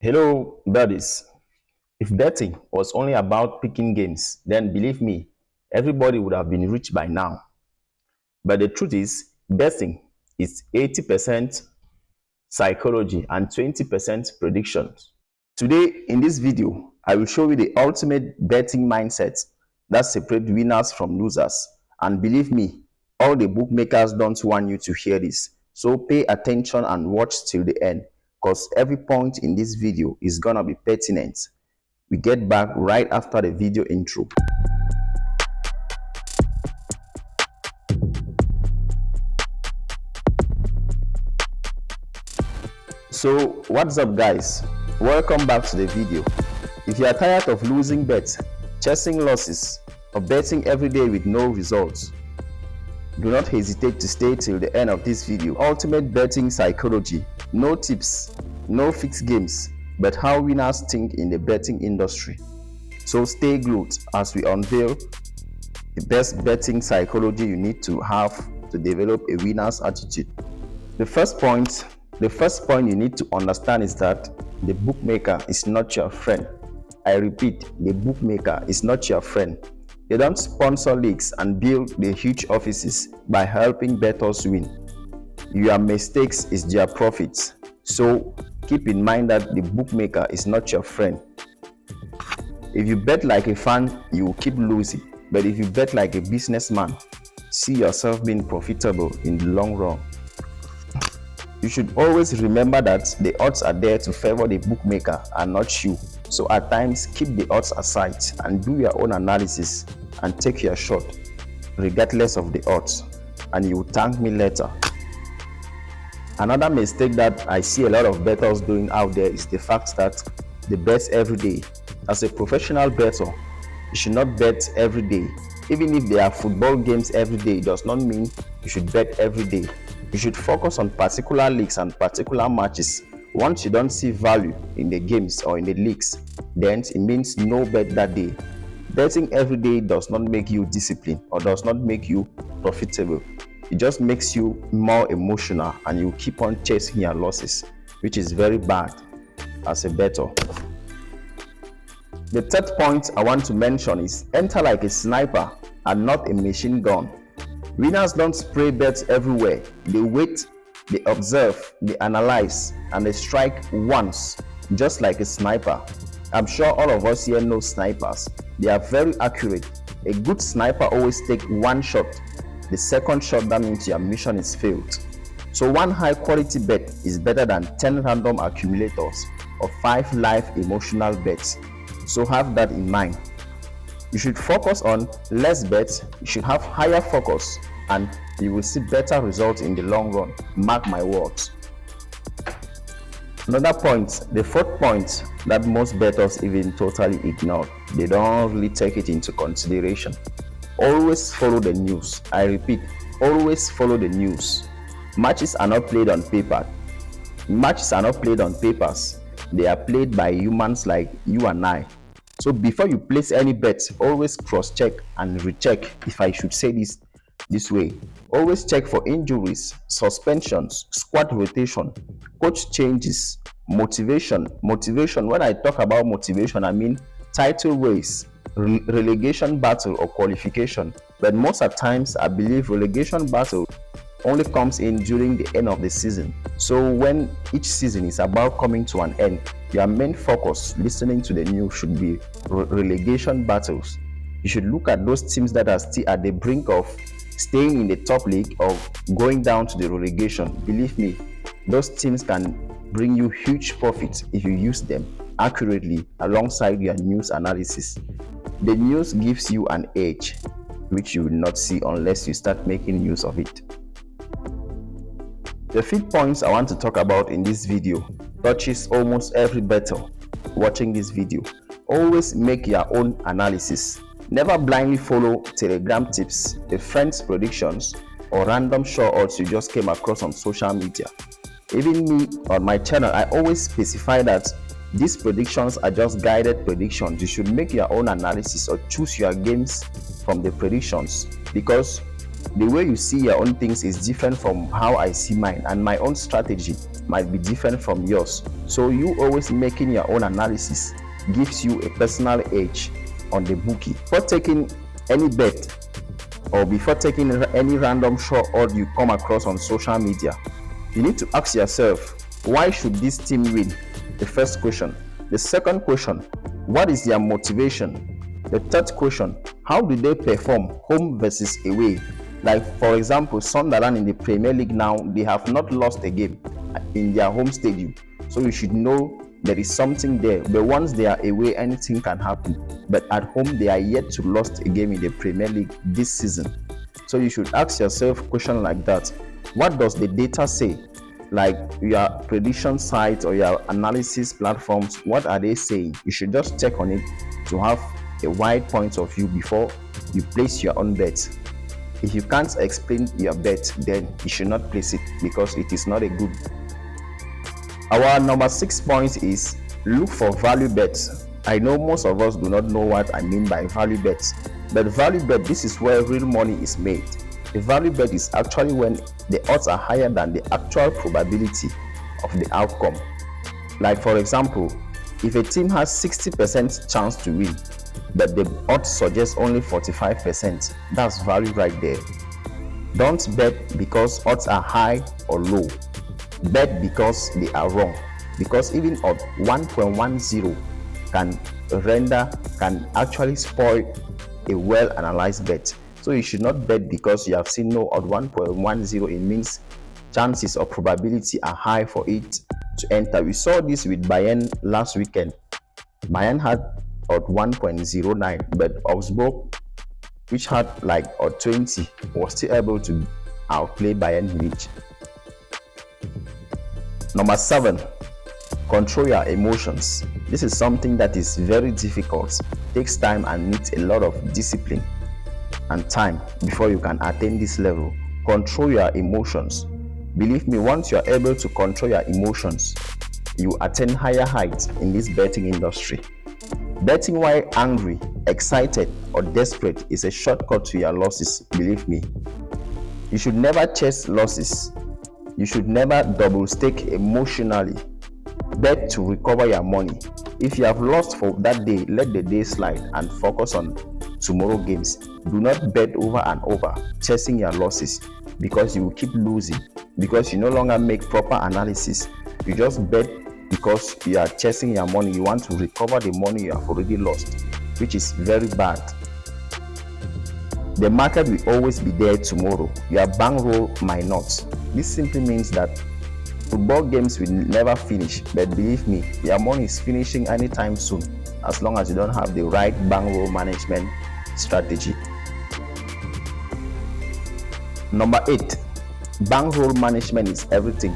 Hello, buddies. If betting was only about picking games, then believe me, everybody would have been rich by now. But the truth is, betting is 80% psychology and 20% predictions. Today, in this video, I will show you the ultimate betting mindset that separates winners from losers. And believe me, all the bookmakers don't want you to hear this. So pay attention and watch till the end, because every point in this video is gonna be pertinent. We get back right after the video intro. So what's up, guys? Welcome back to the video. If you are tired of losing bets, chasing losses, or betting every day with no results, do not hesitate to stay till the end of this video. Ultimate betting psychology. No tips, no fixed games, but how winners think in the betting industry. So stay glued as we unveil the best betting psychology you need to have to develop a winner's attitude. The first point you need to understand is that the bookmaker is not your friend. I repeat, the bookmaker is not your friend. They don't sponsor leagues and build the huge offices by helping bettors win. Your mistakes is their profits. So keep in mind that the bookmaker is not your friend. If you bet like a fan, you will keep losing. But if you bet like a businessman, see yourself being profitable in the long run. You should always remember that the odds are there to favor the bookmaker and not you. So at times, keep the odds aside and do your own analysis and take your shot, regardless of the odds, and you will thank me later. Another mistake that I see a lot of bettors doing out there is the fact that they bet every day. As a professional bettor, you should not bet every day. Even if there are football games every day, it does not mean you should bet every day. You should focus on particular leagues and particular matches. Once you don't see value in the games or in the leagues, then it means no bet that day. Betting every day does not make you disciplined or does not make you profitable. It just makes you more emotional and you keep on chasing your losses, which is very bad as a bettor. The third point I want to mention is enter like a sniper and not a machine gun. Winners don't spray bets everywhere. They wait, they observe, they analyze, and they strike once, just like a sniper. I'm sure all of us here know snipers. They are very accurate. A good sniper always takes one shot. The second shot, that means your mission is failed. So one high quality bet is better than 10 random accumulators or 5 live emotional bets. So have that in mind. You should focus on less bets, you should have higher focus, and you will see better results in the long run. Mark my words. Another point, the fourth point that most bettors even totally ignore. They don't really take it into consideration. Always follow the news. I repeat, always follow the news. Matches are not played on paper. Matches are not played on papers. They are played by humans like you and I. So before you place any bets, always cross-check and recheck, if I should say this way. Always check for injuries, suspensions, squad rotation, coach changes, motivation. Motivation, when I talk about motivation, I mean title race, relegation battle or qualification. But most of the times, I believe relegation battle only comes in during the end of the season. So when each season is about coming to an end, your main focus listening to the news should be relegation battles. You should look at those teams that are still at the brink of staying in the top league or going down to the relegation. Believe me, those teams can bring you huge profits if you use them accurately alongside your news analysis. The news gives you an edge which you will not see unless you start making use of it. The fifth points I want to talk about in this video touches almost every bettor watching this video. Always make your own analysis. Never blindly follow Telegram tips, a friend's predictions, or random show odds you just came across on social media. Even me on my channel, I always specify that these predictions are just guided predictions. You should make your own analysis or choose your games from the predictions, because the way you see your own things is different from how I see mine, and my own strategy might be different from yours. So you always making your own analysis gives you a personal edge on the bookie. Before taking any bet or before taking any random shot odd you come across on social media, you need to ask yourself, why should this team win? The first question. The second question, what is their motivation? The third question, how do they perform home versus away? Like for example, Sunderland in the Premier League now, they have not lost a game in their home stadium. So you should know there is something there. But once they are away, anything can happen. But at home, they are yet to lose a game in the Premier League this season. So you should ask yourself a question like that. What does the data say? Like your prediction sites or your analysis platforms, what are they saying? You should just check on it to have a wide point of view before you place your own bet. If you can't explain your bet, then you should not place it because it is not a good. Our number 6 point is look for value bets. I know most of us do not know what I mean by value bets, but value bet, this is where real money is made. A value bet is actually when the odds are higher than the actual probability of the outcome. Like for example, if a team has 60% chance to win, but the odds suggest only 45%, that's value right there. Don't bet because odds are high or low. Bet because they are wrong. Because even odd 1.10 can actually spoil a well-analyzed bet. So you should not bet because you have seen no odd 1.10. It means chances or probability are high for it to enter. We saw this with Bayern last weekend. Bayern had odd 1.09, but Augsburg, which had like odd 20, was still able to outplay Bayern Munich. Number 7, control your emotions. This is something that is very difficult, takes time and needs a lot of discipline and time before you can attain this level. Control your emotions. Believe me, once you are able to control your emotions, you attain higher heights in this betting industry. Betting while angry, excited, or desperate is a shortcut to your losses, believe me. You should never chase losses. You should never double stake emotionally. Bet to recover your money. If you have lost for that day, let the day slide and focus on tomorrow games. Do not bet over and over, chasing your losses, because you will keep losing, because you no longer make proper analysis. You just bet because you are chasing your money. You want to recover the money you have already lost, which is very bad. The market will always be there tomorrow. Your bankroll might not. This simply means that football games will never finish, but believe me, your money is finishing anytime soon, as long as you don't have the right bankroll management strategy. Number 8, bankroll management is everything.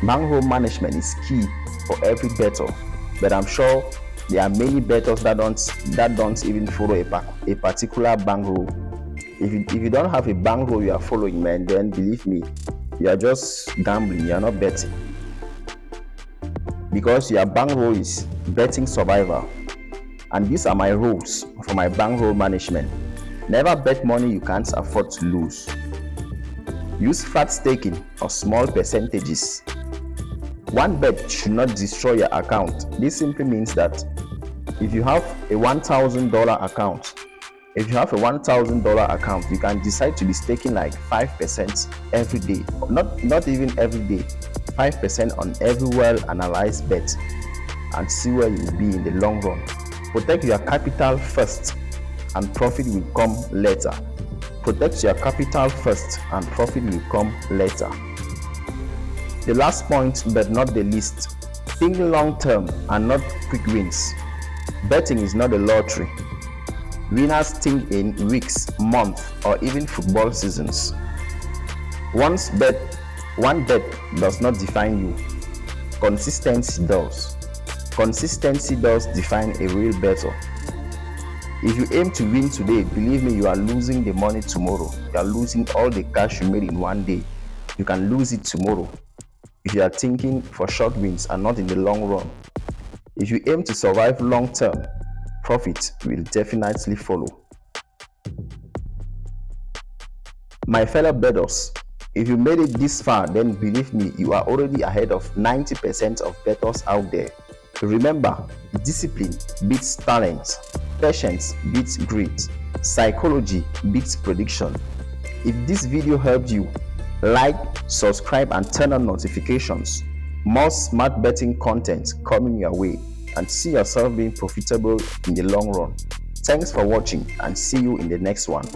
Bankroll management is key for every bettor, but I'm sure there are many bettors that don't even follow a particular bankroll. If you don't have a bankroll you are following, man, then believe me, you are just gambling, you are not betting. Because your bankroll is betting survival. And these are my rules for my bankroll management. Never bet money you can't afford to lose. Use fat staking or small percentages. One bet should not destroy your account. This simply means that if you have a $1,000 account, you can decide to be staking like 5% every day. Not even every day, 5% on every well-analyzed bet, and see where you will be in the long run. Protect your capital first and profit will come later. Protect your capital first and profit will come later. The last point, but not the least, think long term and not quick wins. Betting is not a lottery. Winners think in weeks, months, or even football seasons. One bet does not define you. Consistency does. Consistency does define a real bettor. If you aim to win today, believe me, you are losing the money tomorrow. You are losing all the cash you made in one day. You can lose it tomorrow if you are thinking for short wins and not in the long run. If you aim to survive long term, profit will definitely follow. My fellow bettors, If you made it this far, then believe me, you are already ahead of 90% of bettors out there. Remember, discipline beats talent, patience beats grit, psychology beats prediction. If this video helped you, like, subscribe and turn on notifications. More smart betting content coming your way, and see yourself being profitable in the long run. Thanks for watching and see you in the next one.